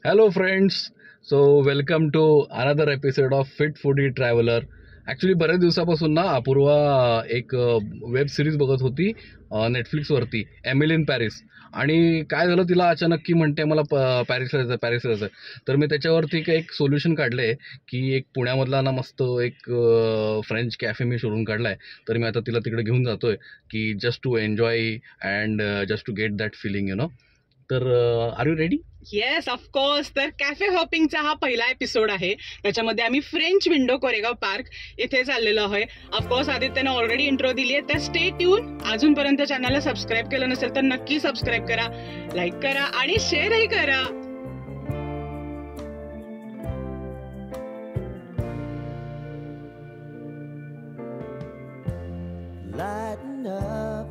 Hello, friends. So, welcome to another episode of Fit Foodie Traveler. Actually बऱ्याच दिवसापासून ना अपूर्वा एक वेब सिरीज बघत होती नेटफ्लिक्सवरती, एमिली इन पॅरिस. आणि काय झालं, तिला अचानक की म्हणते मला पॅरिसला जायचं. तर मी त्याच्यावरती एक सोल्युशन काढलं आहे की एक पुण्यामधला ना मस्त एक फ्रेंच कॅफे मी शोधून काढला आहे. तर मी आता तिला तिकडे घेऊन जातोय की just to enjoy and just to get that feeling तर are you ready? Yes of course. तर कॅफे हॉपिंगचा हा पहिला एपिसोड आहे. त्याच्यामध्ये आम्ही फ्रेंच विंडो कोरेगाव पार्क इथे चाललेलो आहे. ऑफकोर्स आदित्यने ऑलरेडी इंट्रो दिली आहे, तर स्टे ट्यून. अजूनपर्यंत चॅनलला सबस्क्राईब केलं नसेल तर नक्की सबस्क्राईब करा, लाईक करा आणि शेअरही करा. Lighten up,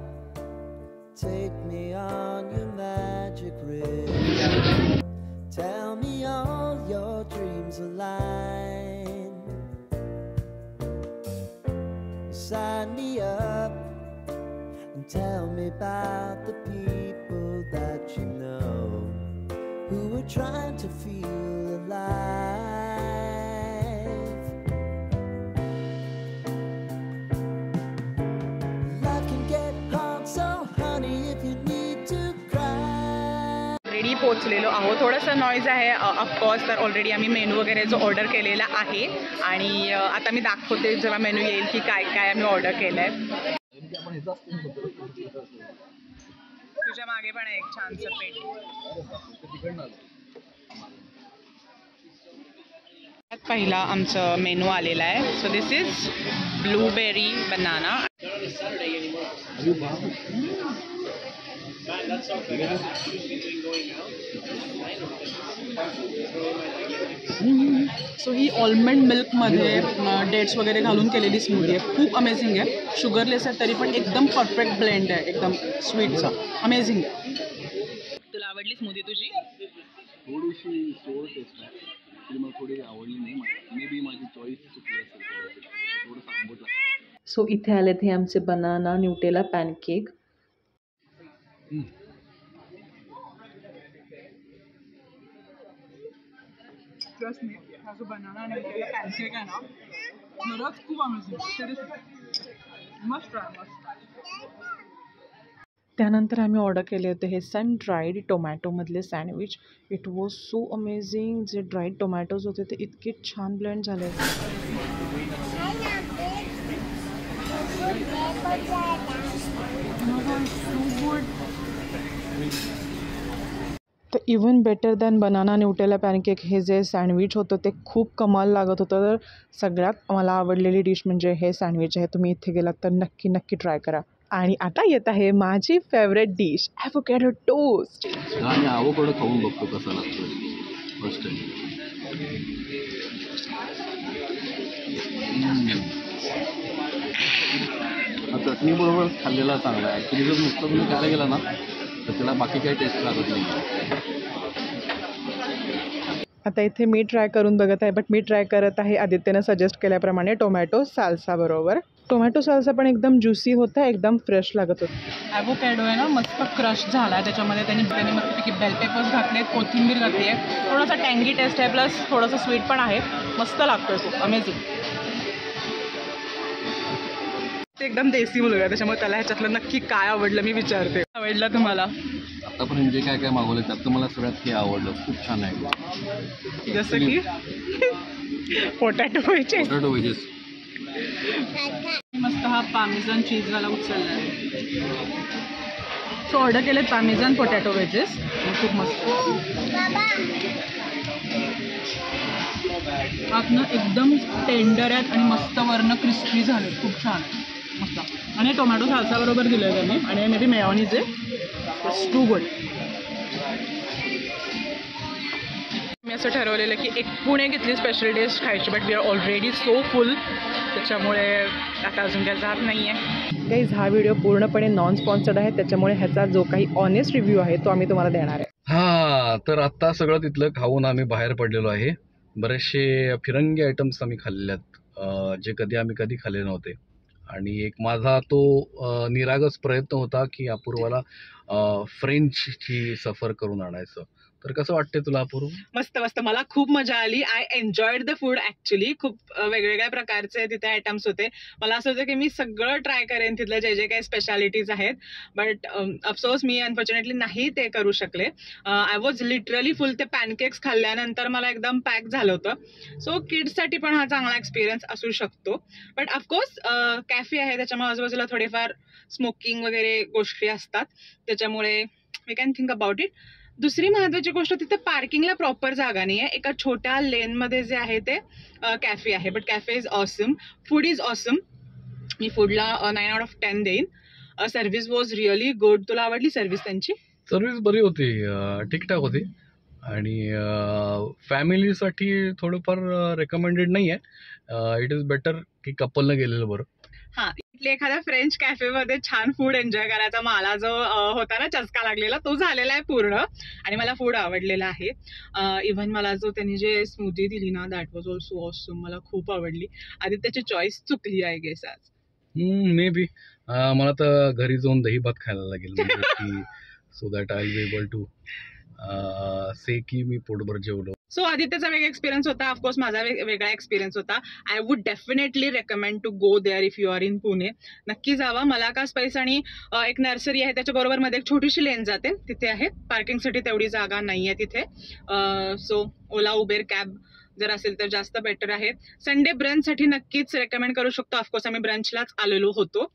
take me on your magic river. Tell me all your dreams align. Sign me up and tell me about the people that you know who are trying to feel alive. Life can get hard, so honey, if you need to cry. Ready पोहोचलेलो आहोत. थोडंसं noise आहे of course. तर already आम्ही menu वगैरे जो order केलेला आहे आणि आता मी दाखवते जेव्हा मेनू येईल की काय काय आम्ही ऑर्डर केलं आहे. तुझ्या मागे पण आहे एक छानसं पेट. पहिला आमचं मेनू आलेला आहे. So this is blueberry banana. So ही ऑलमंड मिल्कमध्ये डेट्स वगैरे घालून केलेली स्मूदी आहे. खूप अमेझिंग आहे. शुगरलेस आहे तरी पण एकदम परफेक्ट ब्लेंड आहे, एकदम स्वीटचा. अमेझिंग आहे. तुला आवडली स्मूदी तुझी? थोडीशी सोळ टेस्ट आहे, मला थोडी आवडली नाही. मे बी माझी चॉईस चुकली असेल, थोडंसं आंबट लागतं. सो इथे आलेत हे आमचे banana Nutella pancake. Trust me, हा जो बनाना न्यूटेला पॅनकेक आहे ना, खरंच खूप अमेझिंग. Must try. त्यानंतर आम्ही ऑर्डर केले होते हे सन ड्राईड टोमॅटोमधले sandwich. It was so amazing. जे ड्राईड टोमॅटोज होते ते इतके छान ब्लेंड झाले. तर even better than banana Nutella pancake हे जे सँडविच होतं ते खूप कमाल लागत होतं. तर सगळ्यात मला आवडलेली डिश म्हणजे हे सँडविच आहे. तुम्ही इथे गेलात तर नक्की ट्राय करा. आणि आता येत आहे माझी फेवरेट डिश, ॲव्होकॅडो टोस्ट. आणि ॲव्होकॅडो खाऊन बघतो कसा लागतो फर्स्ट टाइम. चटणी बरोबर खाल्लेला चांगला आहे. ॲक्च्युली जर नुसतं तुम्ही खायला गेला ना तर त्याला बाकी काही टेस्ट लागत नाही. आता इथे मी ट्राय करून बघत आहे, बट मी ट्राय करत आहे आदित्यनं सजेस्ट केल्याप्रमाणे टोमॅटो साल्सा बरोबर. टोमॅटो साल्सा पण एकदम ज्युसी होता, एकदम फ्रेश लागत होतं. ॲव्होकॅडो आहे ना मस्त क्रश झाला आहे. त्याच्यामध्ये त्यांनी मस्तपैकी बेल पेपर्स घातले, कोथिंबीर घातली आहे. थोडासा टँगी टेस्ट आहे, प्लस थोडंसं स्वीट पण आहे. मस्त लागतोय, खूप अमेझिंग. ते एकदम देसी मुलगा आहे, त्याच्यामुळे त्याला ह्याच्यातलं नक्की काय आवडलं मी विचारते. आवडलं तुम्हाला? आतापर्यंत जे काय मागवलं त्यात मला सगळ्यात हे आवडलं. खूप छान आहे. जसं की पोटॅटो व्हेजेस. मस्त हा पामेझान चीजवाला उचलला आहे. सो ऑर्डर केलेत पामेझान पोटॅटो व्हेजेस. खूप मस्त. आतनं एकदम टेंडर आहेत आणि मस्त वरनं क्रिस्पी झाले. खूप छान मस्त. आणि टोमॅटो साल्सा बरोबर दिलं आहे त्यांनी आणि मे बी मेयोनीज आहे. It's too good. मी असं ठरवलेलं की एक पुणे घेतली स्पेशल डिश खायची, but we are already so full. त्याच्यामुळे आता अजून काय जात नाही आहे. गाईज हा व्हिडिओ पूर्णपणे नॉन स्पॉन्सर्ड आहे, त्याच्यामुळे ह्याचा जो काही ऑनेस्ट रिव्ह्यू आहे तो आम्ही तुम्हाला देणार आहे. हां, तर आत्ता सगळं तिथलं खाऊन आम्ही बाहेर पडलेलो आहे. बरेचसे फिरंगी आयटम्स आम्ही खाल्लेले आहेत, जे आम्ही कधी खाल्ले नव्हते. आणि एक माझा तो निरागस प्रयत्न होता की अपूर्वाला फ्रेंचची सफर करून आणायचं. तर कसं वाटतंय तुला अपूर्व? मस्त मस्त, मला खूप मजा आली. I enjoyed the food actually. खूप वेगवेगळ्या प्रकारचे तिथे आयटम्स होते. मला असं होतं की मी सगळं ट्राय करेन तिथलं जे जे काही स्पेशालिटीज आहेत, बट अफसोस मी अनफॉर्च्युनेटली नाही ते करू शकले. आय वॉज लिटरली फुल. ते पॅनकेक्स खाल्ल्यानंतर मला एकदम पॅक झालं होतं. सो किड्ससाठी पण हा चांगला एक्सपिरियन्स असू शकतो. बट ऑफकोर्स कॅफे आहे, त्याच्यामुळे आजूबाजूला थोडेफार स्मोकिंग वगैरे गोष्टी असतात, त्याच्यामुळे we can think about it. दुसरी महत्वाची गोष्ट, तिथे पार्किंगला प्रॉपर जागा नाही आहे. एका छोट्या लेनमध्ये जे आहे ते कॅफे आहे, but cafe is awesome, food is awesome. मी फूडला 9 out of 10 देईन. Service was really good. तुला आवडली सर्व्हिस त्यांची? सर्व्हिस बरी होती, ठीकठाक होती. आणि फॅमिलीसाठी थोडंफार रेकमेंडेड नाही आहे. इट इज बेटर की कपलनं गेलेलं बरं. हा, इथले एखाद्या फ्रेंच कॅफेमध्ये छान फूड एन्जॉय करायचा मला जो होता ना चस्का लागलेला, तो झालेला आहे पूर्ण. आणि मला फूड आवडलेलं आहे. इव्हन मला जो त्यांनी जे स्मूदी दिली ना, दॅट वॉज ऑल्सो ऑसम. मला खूप आवडली. आदित्यची चॉईस चुकली आय गेस आज. मे बी मला तर घरी जाऊन दही भात खायला लागेल, म्हणजे की so that I will be able to say की मी पोटभर जेवलो. सो आदित्यचा वेगळा एक्सपिरियन्स होता, ऑफकोर्स माझा वेगळा एक्सपिरियन्स होता. I would definitely recommend to go there if you are in Pune. नक्की जावा. मलाका स्पाइस आणि एक नर्सरी आहे त्याच्या बरोबर मध्ये एक छोटीशी लेन जाते, तिथे आहे. पार्किंगसाठी तेवढी जागा नाही आहे तिथे. सो ओला उबेर कॅब जर असेल तर जास्त बेटर आहे. संडे ब्रंचसाठी नक्कीच रेकमेंड करू शकतो. ऑफकोर्स आम्ही ब्रंचलाच आलेलो होतो.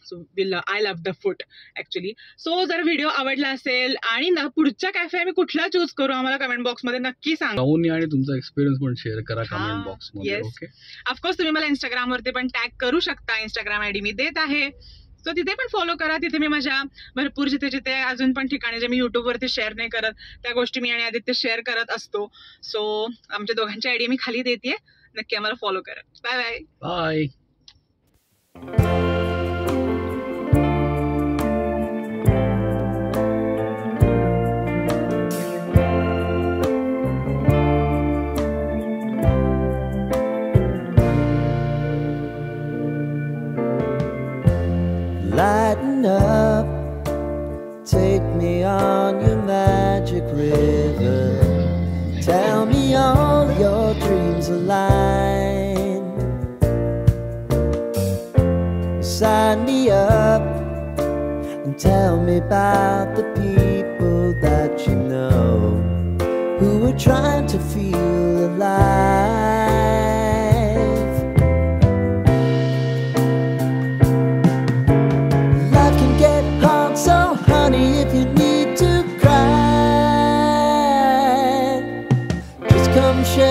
So I love the food actually. So जर व्हिडिओ आवडला असेल आणि ना पुढच्या कॅफे आम्ही कुठला चूज करू, आम्हाला कमेंट बॉक्समध्ये नक्की सांगा. जाऊन आणि तुमचा एक्सपिरियन्स पण शेअर करा कमेंट बॉक्स मध्ये. Yes, okay. ऑफकोर्स तुम्ही मला इंस्टाग्रामवरती पण टॅग करू शकता. इंस्टाग्राम आयडी मी देत आहे, सो तिथे पण फॉलो करा. तिथे मी माझ्या भरपूर जिथे जिथे अजून पण ठिकाणी जे मी युट्यूबवरती शेअर नाही करत त्या गोष्टी मी आणि आदित्य शेअर करत असतो. सो आमच्या दोघांची आयडी मी खाली देते, नक्की आम्हाला फॉलो करा. Bye bye. Bye. Lighten up, take me on your magic river. Tell me all your dreams align. Sign me up and tell me about the people that you know who are trying to feel alive. So honey, if you need to cry, just come share.